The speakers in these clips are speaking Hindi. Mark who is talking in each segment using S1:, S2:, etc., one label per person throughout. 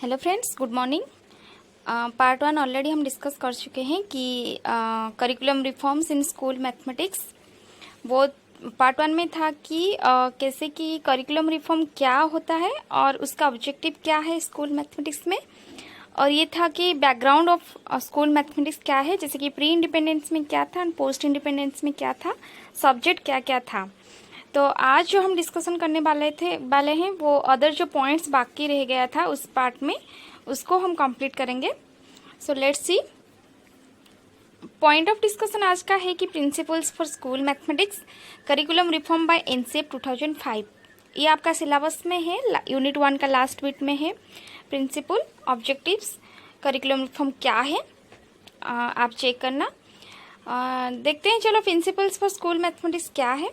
S1: Hello friends, good morning. Part 1 already हम डिस्कस कर चुके हैं कि curriculum reforms in school mathematics. वो पार्ट 1 में था कि कैसे कि करिकुलम रिफॉर्म क्या होता है और उसका ऑब्जेक्टिव क्या है स्कूल मैथमेटिक्स में। और ये था कि बैकग्राउंड ऑफ स्कूल मैथमेटिक्स क्या है, जैसे कि प्री इंडिपेंडेंस में क्या था एंड पोस्ट इंडिपेंडेंस में क्या था, सब्जेक्ट क्या क्या था। तो आज जो हम डिस्कशन करने वाले हैं वो अदर जो पॉइंट्स बाकी रह गया था उस पार्ट में, उसको हम कंप्लीट करेंगे। So let's see. Point of discussion आज का है कि principles for school mathematics curriculum reform by NCF 2005। ये आपका सिलेबस में है, यूनिट 1 का लास्ट बिट में है। प्रिंसिपल, ऑब्जेक्टिव्स, करिकुलम रिफॉर्म क्या है, आप चेक करना। देखते हैं, चलो प्रिंसिपल्स फॉर स्कूल मैथमेटिक्स क्या है।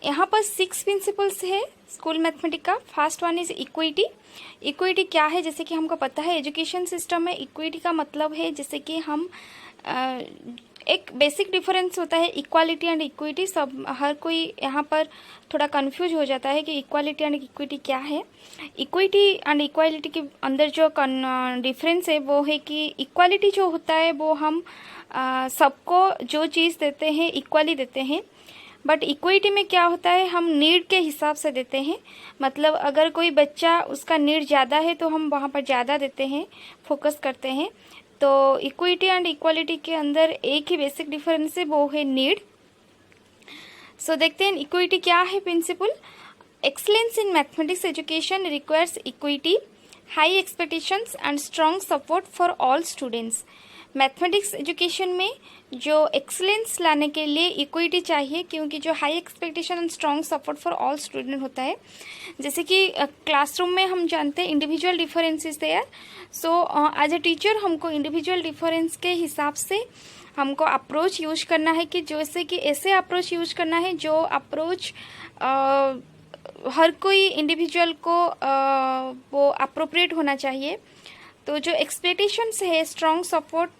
S1: यहाँ पर 6 प्रिंसिपल्स है स्कूल मैथमेटिक्स का। First one is equity. Equity क्या है, जैसे कि हमको पता है एजुकेशन सिस्टम में इक्विटी का मतलब है जैसे कि हम एक बेसिक डिफरेंस होता है इक्वालिटी एंड इक्विटी। सब हर कोई यहाँ पर थोड़ा कंफ्यूज हो जाता है कि इक्वालिटी एंड इक्विटी क्या है। इक्विटी एंड इक्वालिटी के अंदर जो डिफरेंस है वो है कि इक्वालिटी जो होता है वो हम सबको जो चीज़ देते हैं इक्वली देते हैं, बट इक्विटी में क्या होता है हम नीड के हिसाब से देते हैं। मतलब अगर कोई बच्चा उसका नीड ज़्यादा है तो हम वहाँ पर ज़्यादा देते हैं, फोकस करते हैं। तो इक्विटी एंड इक्वालिटी के अंदर एक ही बेसिक डिफरेंस है, वो है नीड। सो देखते हैं इक्विटी क्या है। Principle, excellence in mathematics education requires equity, high expectations and strong support for all students. Mathematics education में जो एक्सीलेंस लाने के लिए इक्विटी चाहिए, क्योंकि जो high expectation and strong support for all student होता है, जैसे कि क्लासरूम में हम जानते हैं individual differences there. So as a teacher हमको इंडिविजुअल डिफरेंस के हिसाब से हमको अप्रोच यूज करना है कि जैसे कि ऐसे अप्रोच यूज करना है जो अप्रोच हर कोई इंडिविजुअल को वो अप्रोप्रिएट होना चाहिए। तो जो एक्सपेक्टेशंस है स्ट्रॉन्ग सपोर्ट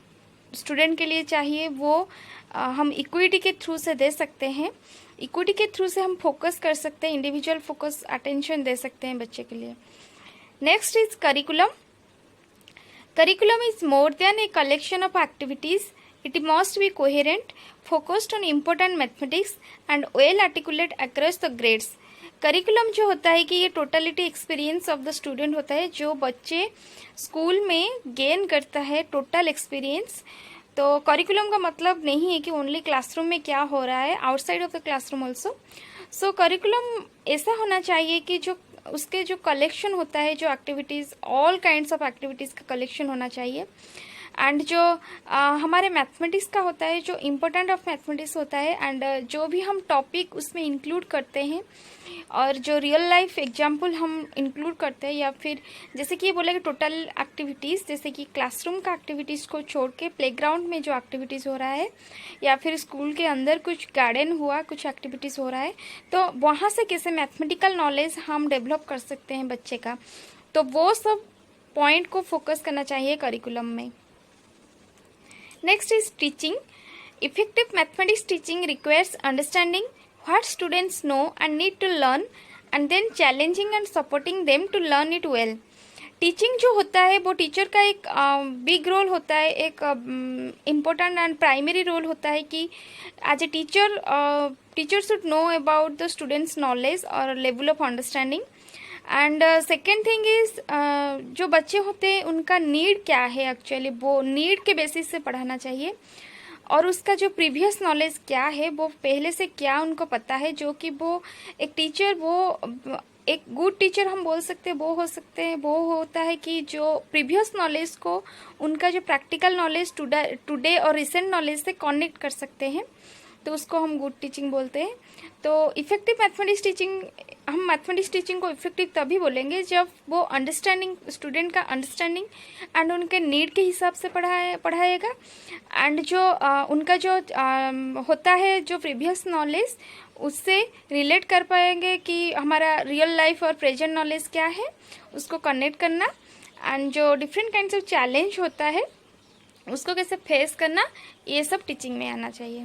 S1: स्टूडेंट के लिए चाहिए वो हम इक्विटी के थ्रू से दे सकते हैं। इक्विटी के थ्रू से हम फोकस कर सकते हैं, इंडिविजुअल फोकस अटेंशन दे सकते हैं बच्चे के लिए। Next is curriculum. Curriculum is more than a collection of activities, it must be coherent, focused on important mathematics and well articulate across the grades. Curriculum जो होता है कि ये totality experience of the student होता है, जो बच्चे स्कूल में गेन करता है टोटल एक्सपीरियंस। तो करिकुलम का मतलब नहीं है कि ओनली क्लासरूम में क्या हो रहा है, outside of the classroom also. So curriculum ऐसा होना चाहिए कि जो उसके जो कलेक्शन होता है, जो activities, all kinds of activities का कलेक्शन होना चाहिए। एंड जो हमारे मैथमेटिक्स का होता है, जो इम्पोर्टेंट ऑफ मैथमेटिक्स होता है, एंड जो भी हम टॉपिक उसमें इंक्लूड करते हैं और जो रियल लाइफ एग्जाम्पल हम इंक्लूड करते हैं, या फिर जैसे कि ये बोला कि टोटल एक्टिविटीज़, जैसे कि क्लासरूम का एक्टिविटीज़ को छोड़ के प्लेग्राउंड में जो एक्टिविटीज़ हो रहा है, या फिर स्कूल के अंदर कुछ गार्डन हुआ, कुछ एक्टिविटीज़ हो रहा है, तो वहाँ से कैसे मैथमेटिकल नॉलेज हम डेवलप कर सकते हैं बच्चे का, तो वो सब पॉइंट को फोकस करना चाहिए करिकुलम में। Next is teaching. Effective mathematics teaching requires understanding what students know and need to learn, and then challenging and supporting them to learn it well. Teaching जो होता है वो टीचर का एक बिग रोल होता है, एक इम्पोर्टेंट एंड प्राइमरी रोल होता है कि as a teacher should know about the students knowledge और level of understanding. And second thing is जो बच्चे होते हैं उनका नीड क्या है, एक्चुअली वो नीड के बेसिस से पढ़ाना चाहिए, और उसका जो प्रीवियस नॉलेज क्या है, वो पहले से क्या उनको पता है, जो कि वो एक टीचर, वो एक गुड टीचर हम बोल सकते हैं, वो हो सकते हैं, वो होता है कि जो प्रीवियस नॉलेज को उनका जो प्रैक्टिकल नॉलेज टुडे और रिसेंट नॉलेज से कनेक्ट कर सकते हैं, तो उसको हम गुड टीचिंग बोलते हैं। तो इफेक्टिव मैथमेटिक्स टीचिंग, हम मैथमेटिक्स टीचिंग को इफेक्टिव तभी बोलेंगे जब वो अंडरस्टैंडिंग, स्टूडेंट का अंडरस्टैंडिंग एंड उनके नीड के हिसाब से पढ़ाएगा, एंड जो उनका जो होता है जो प्रीवियस नॉलेज, उससे रिलेट कर पाएंगे कि हमारा रियल लाइफ और प्रेजेंट नॉलेज क्या है, उसको कनेक्ट करना, एंड जो डिफरेंट काइंड्स ऑफ चैलेंज होता है उसको कैसे फेस करना, ये सब टीचिंग में आना चाहिए।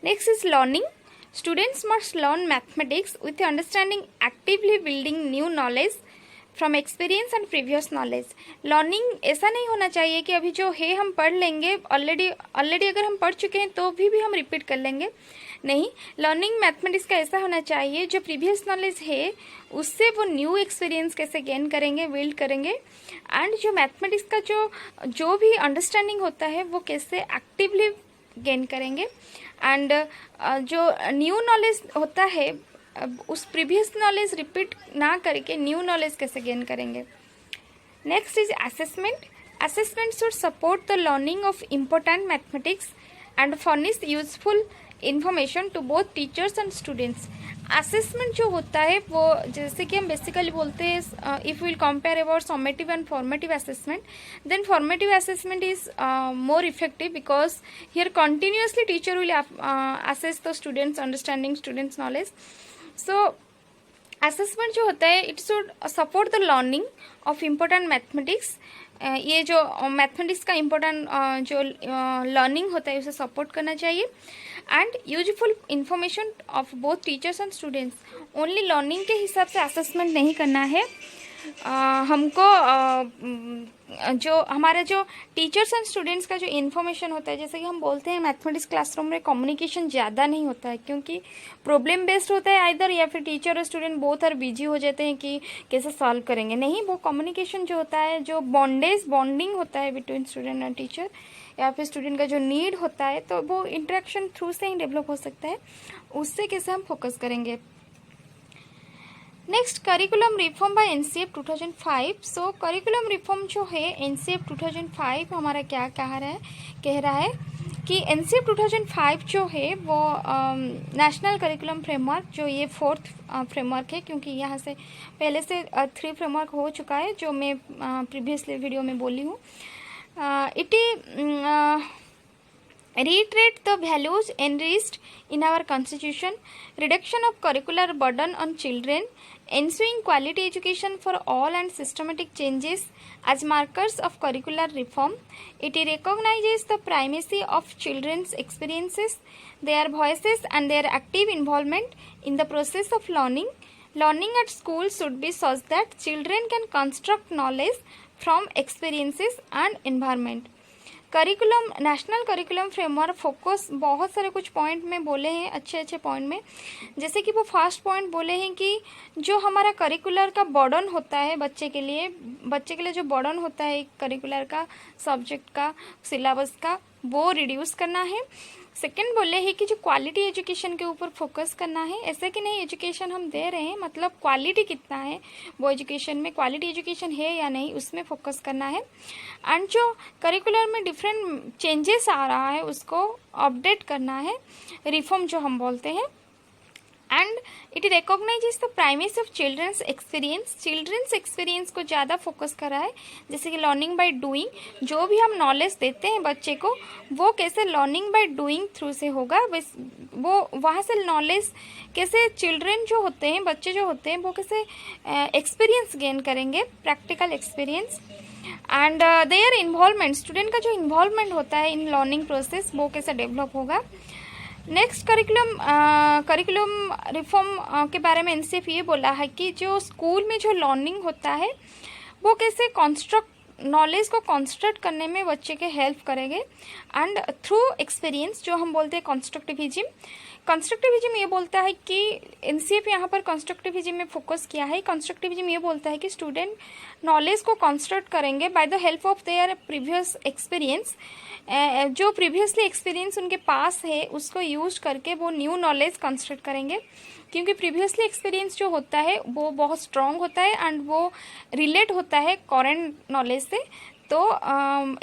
S1: Next is learning. Students must learn mathematics with understanding, actively building new knowledge, from experience and previous knowledge. Learning ऐसा नहीं होना चाहिए कि अभी जो है हम पढ़ लेंगे, ऑलरेडी अगर हम पढ़ चुके हैं तो भी हम रिपीट कर लेंगे, नहीं। लर्निंग मैथमेटिक्स का ऐसा होना चाहिए जो प्रीवियस नॉलेज है उससे वो न्यू एक्सपीरियंस कैसे गेन करेंगे, बिल्ड करेंगे, एंड जो मैथमेटिक्स का जो भी अंडरस्टैंडिंग होता है वो कैसे एक्टिवली गेन करेंगे, एंड जो न्यू नॉलेज होता है उस प्रीवियस नॉलेज रिपीट ना करके न्यू नॉलेज कैसे गेन करेंगे। Next is assessment. Assessment should support the learning of important mathematics and furnish useful information to both teachers and students. Assessment जो होता है वो जैसे कि हम बेसिकली बोलते हैं, if will compare about summative and formative assessment, then formative assessment is more effective because here continuously teacher will assess the students understanding, students knowledge. So assessment जो होता है it should support the learning of important mathematics. ये जो मैथमेटिक्स का इम्पोर्टेंट जो लर्निंग होता है उसे सपोर्ट करना चाहिए, and useful information of both teachers and students. Only learning के हिसाब से असेसमेंट नहीं करना है, हमको जो हमारे जो टीचर्स एंड स्टूडेंट्स का जो इन्फॉर्मेशन होता है, जैसे कि हम बोलते हैं मैथमेटिक्स क्लासरूम में कम्युनिकेशन ज़्यादा नहीं होता है क्योंकि प्रॉब्लम बेस्ड होता है आइदर, या फिर टीचर और स्टूडेंट बोथ आर बिजी हो जाते हैं कि कैसे सॉल्व करेंगे। नहीं, वो कम्युनिकेशन जो होता है, जो बॉन्डिंग होता है बिटवीन स्टूडेंट एंड टीचर, या फिर स्टूडेंट का जो नीड होता है तो वो इंटरेक्शन थ्रू से ही डेवलप हो सकता है, उससे कैसे हम फोकस करेंगे। Next, curriculum reform by NCF 2005। So curriculum reform जो है एनसीएफ 2005 हमारा क्या कह रहा है कि एनसीएफ 2005 जो है वो नेशनल करिकुलम फ्रेमवर्क, जो ये 4th फ्रेमवर्क है, क्योंकि यहाँ से पहले से 3 फ्रेमवर्क हो चुका है जो मैं प्रीवियसली वीडियो में बोली हूँ। It reiterate the values enshrined in our constitution, reduction of curricular burden on children, ensuring quality education for all, and systematic changes as markers of curricular reform. It recognizes the primacy of children's experiences, their voices, and their active involvement in the process of learning. Learning at school should be such that children can construct knowledge from experiences and environment. Curriculum, national curriculum framework focus बहुत सारे कुछ पॉइंट में बोले हैं, अच्छे पॉइंट में, जैसे कि वो फर्स्ट पॉइंट बोले हैं कि जो हमारा करिकुलर का बर्डन होता है बच्चे के लिए जो बर्डन होता है करिकुलर का, सब्जेक्ट का, सिलेबस का, वो रिड्यूस करना है। सेकंड बोले हैं कि जो क्वालिटी एजुकेशन के ऊपर फोकस करना है, ऐसे कि नहीं एजुकेशन हम दे रहे हैं, मतलब क्वालिटी कितना है वो एजुकेशन में, क्वालिटी एजुकेशन है या नहीं, उसमें फोकस करना है। एंड जो करिकुलर में डिफरेंट चेंजेस आ रहा है उसको अपडेट करना है, रिफॉर्म जो हम बोलते हैं। And it recognises the primacy of children's experience को ज़्यादा फोकस कर रहा है, जैसे कि लर्निंग बाय डूइंग, जो भी हम नॉलेज देते हैं बच्चे को वो कैसे लर्निंग बाय डूइंग थ्रू से होगा, वो वहाँ से नॉलेज कैसे चिल्ड्रन जो होते हैं, बच्चे जो होते हैं वो कैसे एक्सपीरियंस गेन करेंगे, practical experience. And their involvement, student का जो इन्वॉल्वमेंट होता है इन लर्निंग प्रोसेस वो कैसे डेवलप होगा। नेक्स्ट, करिकुलम रिफॉर्म के बारे में एनसीएफ ये बोला है कि जो स्कूल में जो लर्निंग होता है वो कैसे नॉलेज को कंस्ट्रक्ट करने में बच्चे के हेल्प करेंगे, एंड थ्रू एक्सपीरियंस जो हम बोलते हैं कंस्ट्रक्टिविज्म ये बोलता है कि एनसीएफ यहाँ पर कंस्ट्रक्टिविज्म में फोकस किया है। कंस्ट्रक्टिविज्म ये बोलता है कि स्टूडेंट नॉलेज को कंस्ट्रक्ट करेंगे by the help of their previous experience, जो प्रीवियसली एक्सपीरियंस उनके पास है उसको यूज करके वो न्यू नॉलेज कंस्ट्रक्ट करेंगे, क्योंकि प्रीवियसली एक्सपीरियंस जो होता है वो बहुत स्ट्रॉन्ग होता है एंड वो रिलेट होता है करेंट नॉलेज से। तो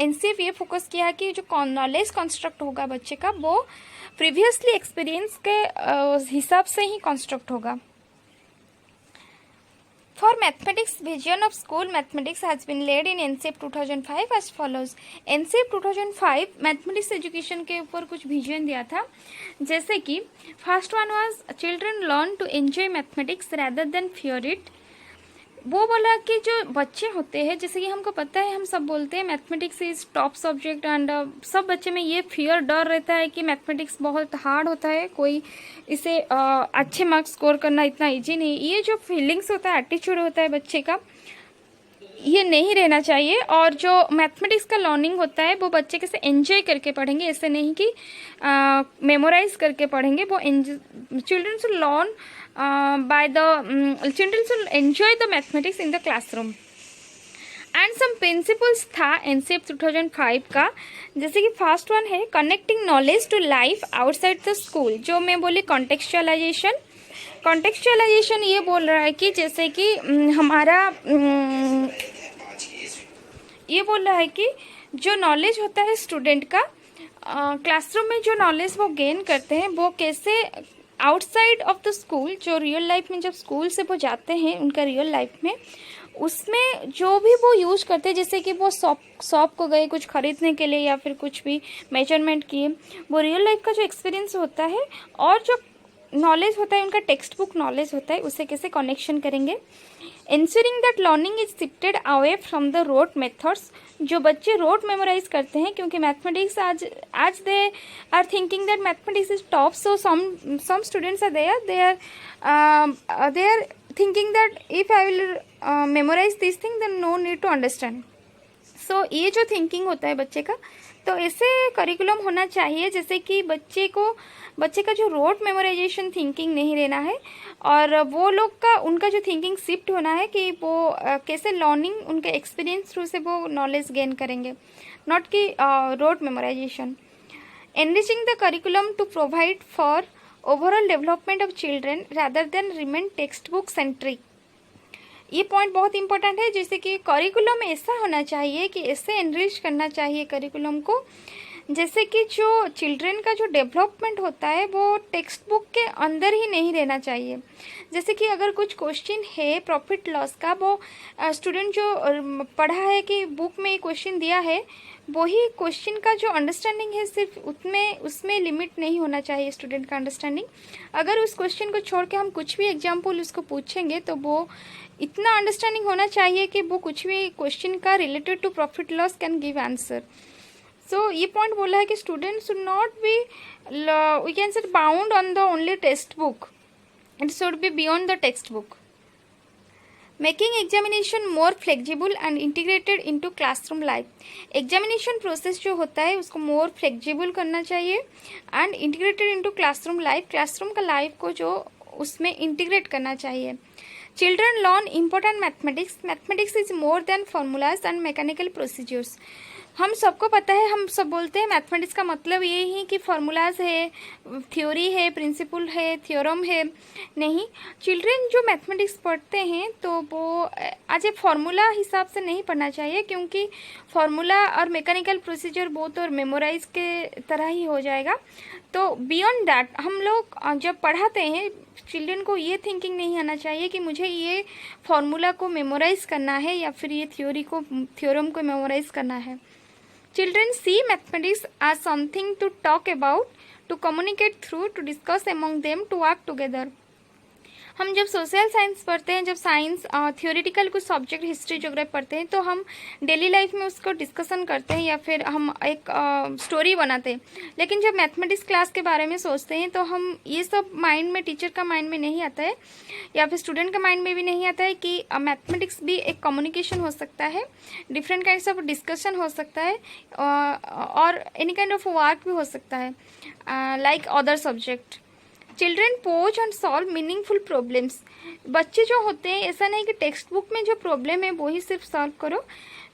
S1: एनसीएफ ये फोकस किया है कि जो नॉलेज कंस्ट्रक्ट होगा बच्चे का वो प्रीवियसली एक्सपीरियंस के हिसाब से ही कंस्ट्रक्ट होगा। For mathematics, vision of school mathematics has been laid in NCEP 2005 as follows. NCEP 2005 mathematics education के ऊपर कुछ विजन दिया था, जैसे कि first one was children learn to enjoy mathematics rather than fear it. वो बोला कि जो बच्चे होते हैं, जैसे कि हमको पता है, हम सब बोलते हैं mathematics is top subject, and सब बच्चे में ये फियर डर रहता है कि मैथमेटिक्स बहुत हार्ड होता है, कोई इसे अच्छे मार्क्स स्कोर करना इतना इजी नहीं। ये जो फीलिंग्स होता है, एटीट्यूड होता है बच्चे का, ये नहीं रहना चाहिए। और जो मैथमेटिक्स का लर्निंग होता है वो बच्चे कैसे एंजॉय करके पढ़ेंगे, ऐसे नहीं कि मेमोराइज करके पढ़ेंगे। वो children should learn by the children should enjoy the mathematics in the classroom. And some principles था एनसीएफ 2005 का, जैसे कि फर्स्ट वन है connecting knowledge to life outside the school. जो मैं बोली कॉन्टेक्चुअलाइजेशन, कॉन्टेक्चुअलाइजेशन ये बोल रहा है कि जैसे कि हमारा ये बोल रहा है कि जो नॉलेज होता है स्टूडेंट का क्लासरूम में, जो नॉलेज वो गेन करते हैं वो कैसे आउटसाइड ऑफ द स्कूल, जो रियल लाइफ में जब स्कूल से वो जाते हैं उनका रियल लाइफ में, उसमें जो भी वो यूज करते हैं, जैसे कि वो शॉप को गए कुछ खरीदने के लिए या फिर कुछ भी मेजरमेंट किए, वो रियल लाइफ का जो एक्सपीरियंस होता है और जो नॉलेज होता है उनका टेक्स्ट बुक नॉलेज होता है, उसे कैसे कनेक्शन करेंगे। Ensuring that learning is shifted away from the rote methods. जो बच्चे रोट मेमोराइज करते हैं, क्योंकि मैथमेटिक्स आज they are thinking that mathematics is top, so some students are there, they are thinking that if I will memorize this thing then no need to understand. So ये जो थिंकिंग होता है बच्चे का, तो ऐसे करिकुलम होना चाहिए जैसे कि बच्चे का जो रोट मेमोराइजेशन थिंकिंग नहीं रहना है, और वो लोग का उनका जो थिंकिंग शिफ्ट होना है कि वो कैसे लर्निंग उनके एक्सपीरियंस थ्रू से वो नॉलेज गेन करेंगे, नॉट कि rote memorisation. Enriching the curriculum to provide for overall development of children rather than remain textbook centric. ये पॉइंट बहुत इंपॉर्टेंट है, जैसे कि करिकुलम ऐसा होना चाहिए कि ऐसे एनरिच करना चाहिए करिकुलम को, जैसे कि जो चिल्ड्रन का जो डेवलपमेंट होता है वो टेक्स्ट बुक के अंदर ही नहीं रहना चाहिए। जैसे कि अगर कुछ क्वेश्चन है प्रॉफिट लॉस का, वो स्टूडेंट जो पढ़ा है कि बुक में क्वेश्चन दिया है, वही क्वेश्चन का जो अंडरस्टैंडिंग है सिर्फ उसमें लिमिट नहीं होना चाहिए स्टूडेंट का अंडरस्टैंडिंग। अगर उस क्वेश्चन को छोड़ के हम कुछ भी एग्जाम्पल उसको पूछेंगे तो वो इतना अंडरस्टैंडिंग होना चाहिए कि वो कुछ भी क्वेश्चन का related to profit loss can give answer. So ये पॉइंट बोला है कि student should not be we can say bound on the only text book, it should be beyond the text book. Making examination more flexible and integrated into classroom life. Examination process जो होता है उसको मोर फ्लेक्सिबल करना चाहिए and integrated into classroom life, classroom का लाइफ को जो उसमें इंटीग्रेट करना चाहिए। Children learn important mathematics, mathematics is more than formulas and mechanical procedures. हम सबको पता है, हम सब बोलते हैं मैथमेटिक्स का मतलब ये ही कि फार्मूलाज है, थ्योरी है, प्रिंसिपल है, थ्योरम है। नहीं, चिल्ड्रन जो मैथमेटिक्स पढ़ते हैं तो वो आज एक फार्मूला हिसाब से नहीं पढ़ना चाहिए, क्योंकि फार्मूला और मैकेनिकल प्रोसीजर बोथ और मेमोराइज के तरह ही हो जाएगा। तो बियॉन्ड दैट हम लोग जब पढ़ाते हैं चिल्ड्रन को ये थिंकिंग नहीं आना चाहिए कि मुझे ये फार्मूला को मेमोराइज करना है या फिर ये थ्योरम को मेमोराइज करना है। Children see mathematics as something to talk about, to communicate through, to discuss among them, to work together. हम जब सोशल साइंस पढ़ते हैं, जब साइंस थ्योरेटिकल कुछ सब्जेक्ट हिस्ट्री ज्योग्राफी पढ़ते हैं, तो हम डेली लाइफ में उसको डिस्कशन करते हैं या फिर हम एक स्टोरी बनाते हैं। लेकिन जब मैथमेटिक्स क्लास के बारे में सोचते हैं तो हम ये सब माइंड में, टीचर का माइंड में नहीं आता है या फिर स्टूडेंट का माइंड में भी नहीं आता है कि मैथमेटिक्स भी एक कम्युनिकेशन हो सकता है, डिफरेंट काइंड्स ऑफ डिस्कशन हो सकता है और एनी काइंड ऑफ वर्क भी हो सकता है like other subject. Children pose and solve meaningful problems. बच्चे जो होते हैं ऐसा नहीं कि टेक्स्ट बुक में जो प्रॉब्लम है वो ही सिर्फ सॉल्व करो,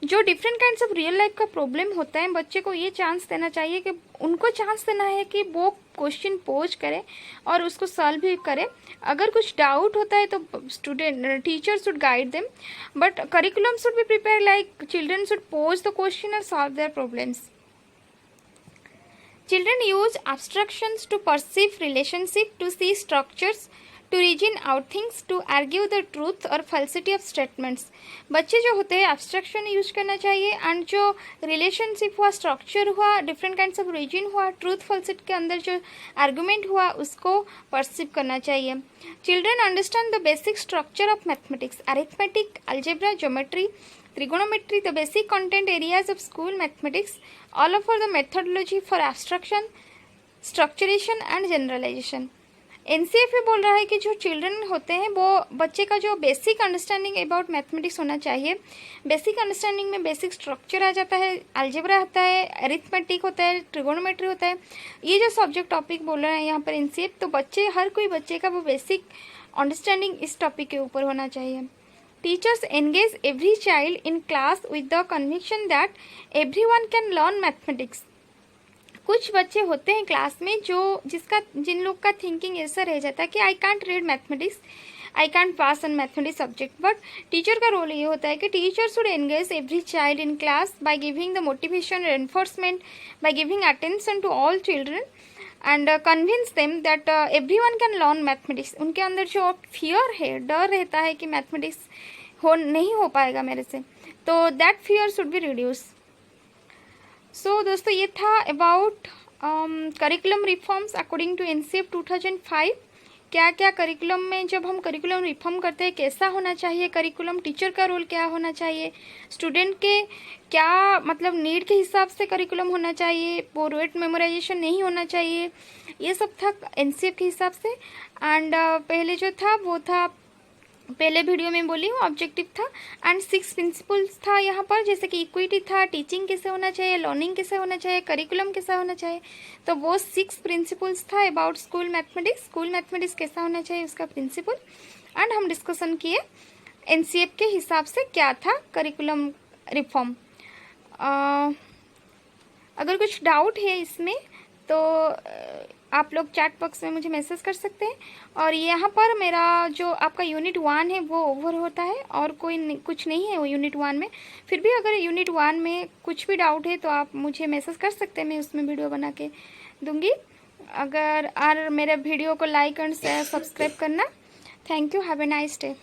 S1: जो different kinds of real life का प्रॉब्लम होता है बच्चे को ये चांस देना चाहिए कि उनको चांस देना है कि वो क्वेश्चन पोज करे और उसको सॉल्व भी करे। अगर कुछ डाउट होता है तो teacher should guide them, but curriculum should be prepare like children should pose the question and solve their problems. Children use abstractions to perceive relationship, to see structures, to reason out things, to argue the truth or falsity of statements. बच्चे जो होते हैं abstraction यूज करना चाहिए एंड जो रिलेशनशिप हुआ, स्ट्रक्चर हुआ, डिफरेंट काइंड्स ऑफ रीजन हुआ, ट्रूथ फॉल्सिटी के अंदर जो आर्गूमेंट हुआ उसको परसीव करना चाहिए। Children understand the basic structure of mathematics, arithmetic, algebra, geometry, trigonometry, the basic content areas of school mathematics, all over the methodology for abstraction, structuration and generalization. NCF बोल रहा है कि जो चिल्ड्रन होते हैं वो बच्चे का जो बेसिक अंडरस्टैंडिंग अबाउट मैथमेटिक्स होना चाहिए। बेसिक अंडरस्टैंडिंग में बेसिक स्ट्रक्चर आ जाता है, अलजेब्रा होता है, अरिथमेटिक होता है, ट्रिगोनोमेट्री होता है। ये जो सब्जेक्ट टॉपिक बोल रहे हैं यहाँ पर एनसीएफ, तो बच्चे, हर कोई बच्चे का वो बेसिक अंडरस्टैंडिंग इस टॉपिक के ऊपर होना चाहिए। Teachers engage every child in class with the conviction that everyone can learn mathematics. कुछ बच्चे होते हैं क्लास में जिन लोग का थिंकिंग ऐसा रह जाता है कि I can't read mathematics, I can't pass on mathematics subject. But teacher का रोल ये होता है कि teacher should engage every child in class by giving the motivation, enforcement, by giving attention to all children and convince them that everyone can learn mathematics. उनके अंदर जो फियर है, डर रहता है कि मैथमेटिक्स नहीं हो पाएगा मेरे से, तो that fear should be reduce. So दोस्तों, ये था about curriculum reforms according to NCF 2005। क्या क्या करिकुलम में, जब हम करिकुलम रिफॉर्म करते हैं कैसा होना चाहिए करिकुलम, टीचर का रोल क्या होना चाहिए, स्टूडेंट के क्या मतलब नीड के हिसाब से करिकुलम होना चाहिए, पोर्वेट मेमोराइजेशन नहीं होना चाहिए, ये सब था एनसीएफ के हिसाब से। एंड पहले जो था वो था, पहले वीडियो में बोली हूँ, ऑब्जेक्टिव था एंड 6 प्रिंसिपल्स था यहाँ पर, जैसे कि इक्विटी था, टीचिंग कैसे होना चाहिए, लर्निंग कैसे होना चाहिए, करिकुलम कैसा होना चाहिए। तो वो 6 प्रिंसिपल्स था अबाउट स्कूल मैथमेटिक्स कैसा होना चाहिए उसका प्रिंसिपल। एंड हम डिस्कशन किए एनसीएफ के हिसाब से क्या था करिकुलम रिफॉर्म। अगर कुछ डाउट है इसमें तो आप लोग चैट बॉक्स में मुझे मैसेज कर सकते हैं। और यहाँ पर मेरा जो आपका यूनिट 1 है वो ओवर होता है और कुछ नहीं है वो यूनिट 1 में। फिर भी अगर यूनिट 1 में कुछ भी डाउट है तो आप मुझे मैसेज कर सकते हैं, मैं उसमें वीडियो बना के दूंगी। अगर और मेरे वीडियो को लाइक एंड सब्सक्राइब करना। Thank you, have a nice day.